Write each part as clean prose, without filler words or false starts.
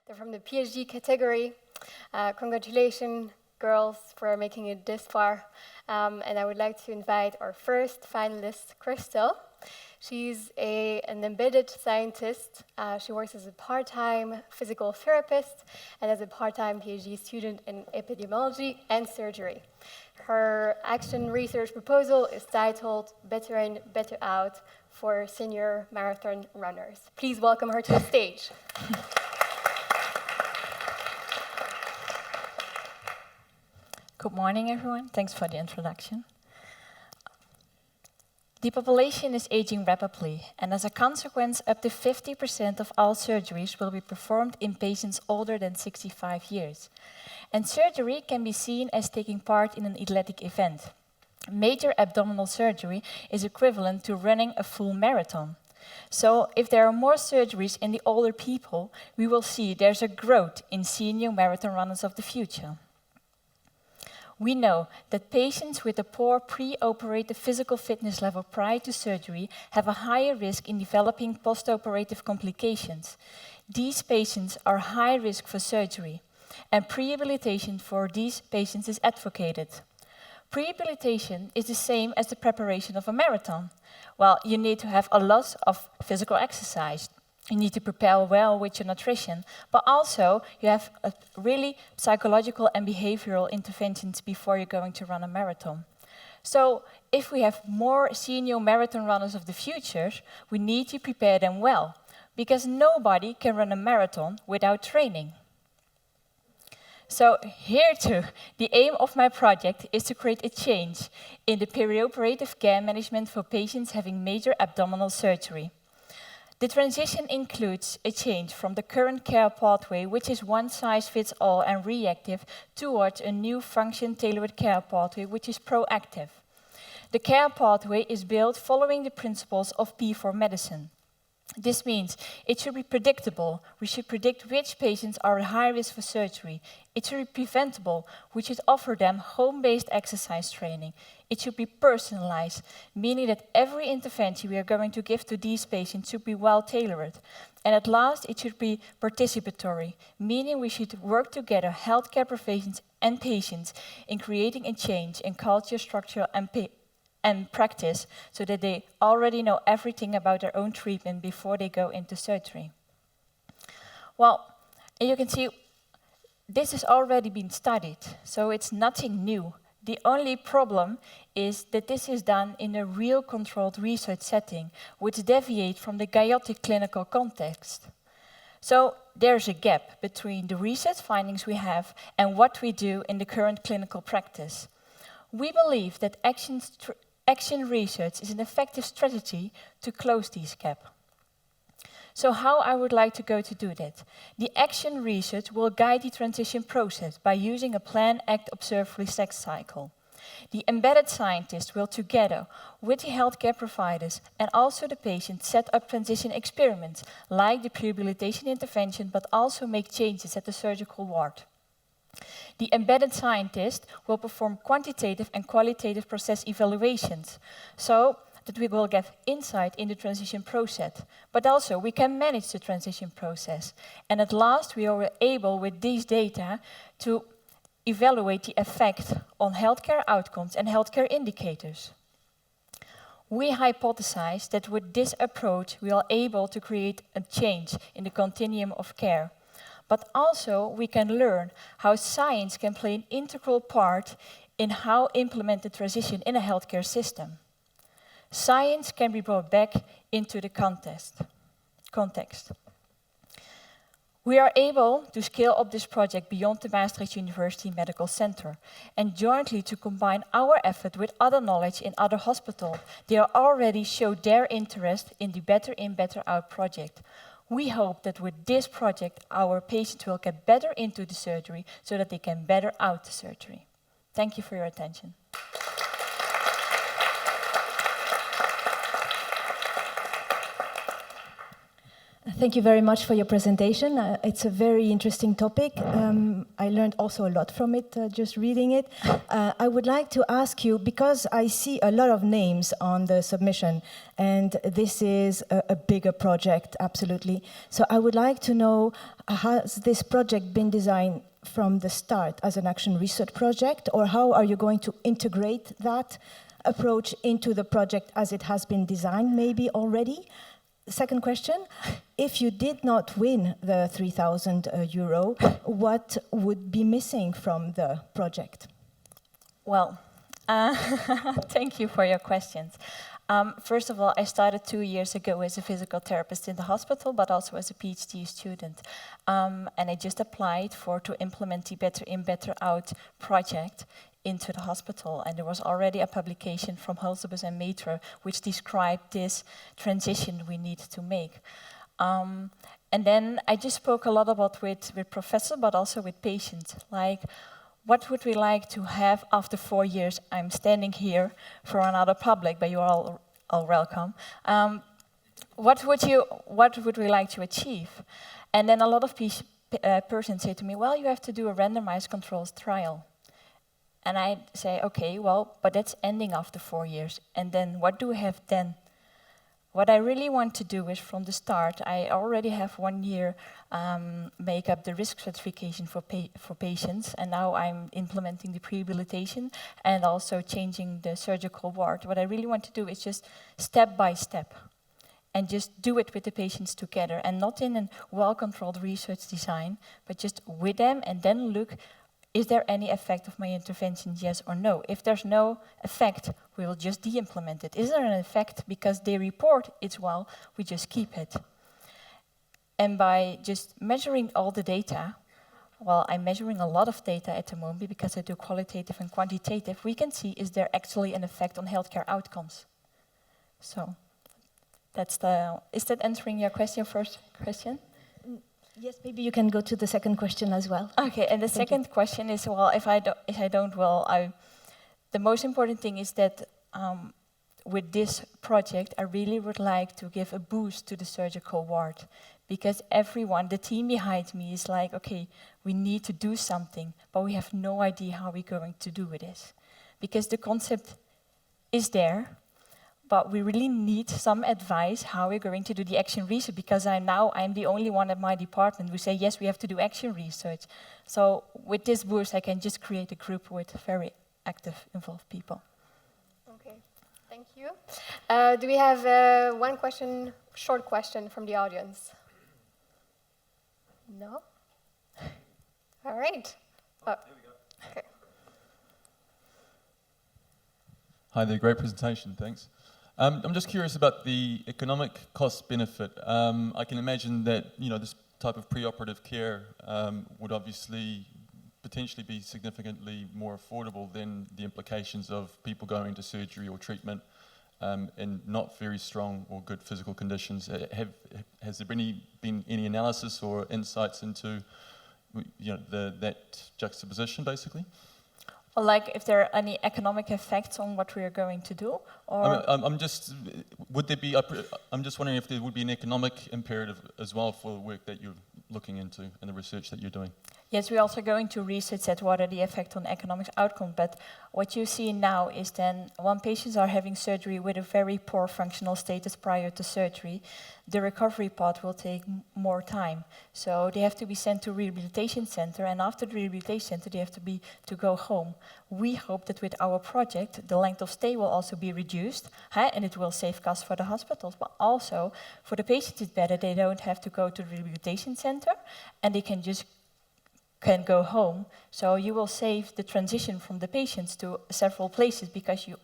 They're from the PhD category. Congratulations, girls, for making it this far. And I would like to invite our first finalist, Christel. She's an embedded scientist. She works as a part-time physical therapist and as a part-time PhD student in epidemiology and surgery. Her action research proposal is titled Better In, Better Out for Senior Marathon Runners. Please welcome her to the stage. Good morning, everyone. Thanks for the introduction. The population is aging rapidly, and as a consequence, up to 50% of all surgeries will be performed in patients older than 65 years. And surgery can be seen as taking part in an athletic event. Major abdominal surgery is equivalent to running a full marathon. So if there are more surgeries in the older people, we will see there's a growth in senior marathon runners of the future. We know that patients with a poor pre-operative physical fitness level prior to surgery have a higher risk in developing post-operative complications. These patients are high risk for surgery, and prehabilitation for these patients is advocated. Prehabilitation is the same as the preparation of a marathon. Well, you need to have a lot of physical exercise. You need to prepare well with your nutrition, but also you have a really psychological and behavioral interventions before you're going to run a marathon. So if we have more senior marathon runners of the future, we need to prepare them well, because nobody can run a marathon without training. So here too, the aim of my project is to create a change in the perioperative care management for patients having major abdominal surgery. The transition includes a change from the current care pathway, which is one-size-fits-all and reactive, towards a new function-tailored care pathway, which is proactive. The care pathway is built following the principles of P4 medicine. This means it should be predictable. We should predict which patients are at high risk for surgery. It should be preventable. We should offer them home-based exercise training. It should be personalized, meaning that every intervention we are going to give to these patients should be well tailored. And at last, it should be participatory, meaning we should work together, healthcare professionals and patients, in creating a change in culture, structure, and practice, so that they already know everything about their own treatment before they go into surgery. Well, and you can see this has already been studied, so it's nothing new. The only problem is that this is done in a real controlled research setting, which deviates from the chaotic clinical context. So there's a gap between the research findings we have and what we do in the current clinical practice. We believe that action research is an effective strategy to close this gap. So how I would like to go to do that? The action research will guide the transition process by using a plan, act, observe, reflect cycle. The embedded scientists will, together with the healthcare providers and also the patients, set up transition experiments, like the prehabilitation intervention, but also make changes at the surgical ward. The embedded scientist will perform quantitative and qualitative process evaluations, so that we will get insight in the transition process, but also we can manage the transition process. And at last, we are able, with these data, to evaluate the effect on healthcare outcomes and healthcare indicators. We hypothesize that with this approach, we are able to create a change in the continuum of care. But also, we can learn how science can play an integral part in how implement the transition in a healthcare system. Science can be brought back into the context. We are able to scale up this project beyond the Maastricht University Medical Center and jointly to combine our effort with other knowledge in other hospitals. They already showed their interest in the Better In, Better Out project. We hope that with this project, our patients will get better into the surgery so that they can better out the surgery. Thank you for your attention. Thank you very much for your presentation. It's a very interesting topic. I learned also a lot from it, just reading it. I would like to ask you, because I see a lot of names on the submission, and this is a bigger project, absolutely. So I would like to know, has this project been designed from the start as an action research project, or how are you going to integrate that approach into the project as it has been designed, maybe already? Second question, if you did not win the 3,000 euro, what would be missing from the project? Well, thank you for your questions. First of all, I started 2 years ago as a physical therapist in the hospital, but also as a PhD student. And I just applied to implement the Better In, Better Out project into the hospital, and there was already a publication from Hulsebus and Metro which described this transition we need to make. And then I just spoke a lot about with professors, but also with patients, like what would we like to have after 4 years? I'm standing here for another public, but you're all welcome. What would we like to achieve? And then a lot of persons say to me, well, you have to do a randomized controls trial. And I say, okay, well, but that's ending after 4 years. And then what do we have then? What I really want to do is from the start, I already have 1 year make up the risk stratification for patients, and now I'm implementing the prehabilitation and also changing the surgical ward. What I really want to do is just step by step and just do it with the patients together, and not in a well-controlled research design, but just with them, and then look, is there any effect of my intervention, yes or no? If there's no effect, we will just de-implement it. Is there an effect because they report it's well, we just keep it. And by just measuring all the data, well, I'm measuring a lot of data at the moment because I do qualitative and quantitative, we can see is there actually an effect on healthcare outcomes. So, is that answering your question, first question? Yes, maybe you can go to the second question as well. Okay, and the second question is, well, if I don't, well, the most important thing is that with this project, I really would like to give a boost to the surgical ward, because everyone, the team behind me is like, okay, we need to do something, but we have no idea how we're going to do this. Because the concept is there, but we really need some advice how we're going to do the action research, because I'm the only one at my department who say, yes, we have to do action research. So with this boost, I can just create a group with very active, involved people. Okay, thank you. Do we have one question, short question from the audience? No? All right. Here we go. Okay. Hi there, great presentation, thanks. I'm just curious about the economic cost benefit. I can imagine that this type of preoperative care would obviously potentially be significantly more affordable than the implications of people going to surgery or treatment in not very strong or good physical conditions. Has there been any analysis or insights into that juxtaposition, basically? Or like if there are any economic effects on what we are going to do, or I'm just wondering if there would be an economic imperative as well for the work that you're looking into and the research that you're doing. Yes, we're also going to research that what are the effects on economic outcome. But what you see now is then when patients are having surgery with a very poor functional status prior to surgery, the recovery part will take more time. So they have to be sent to rehabilitation center, and after the rehabilitation center, they have to go home. We hope that with our project, the length of stay will also be reduced, and it will save costs for the hospitals, but also for the patients it's better. They don't have to go to the rehabilitation center, and they can go home. So you will save the transition from the patients to several places, because you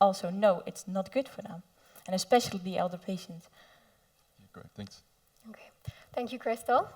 also know it's not good for them, and especially the elder patients. Yeah, great, thanks. Okay, thank you, Christel.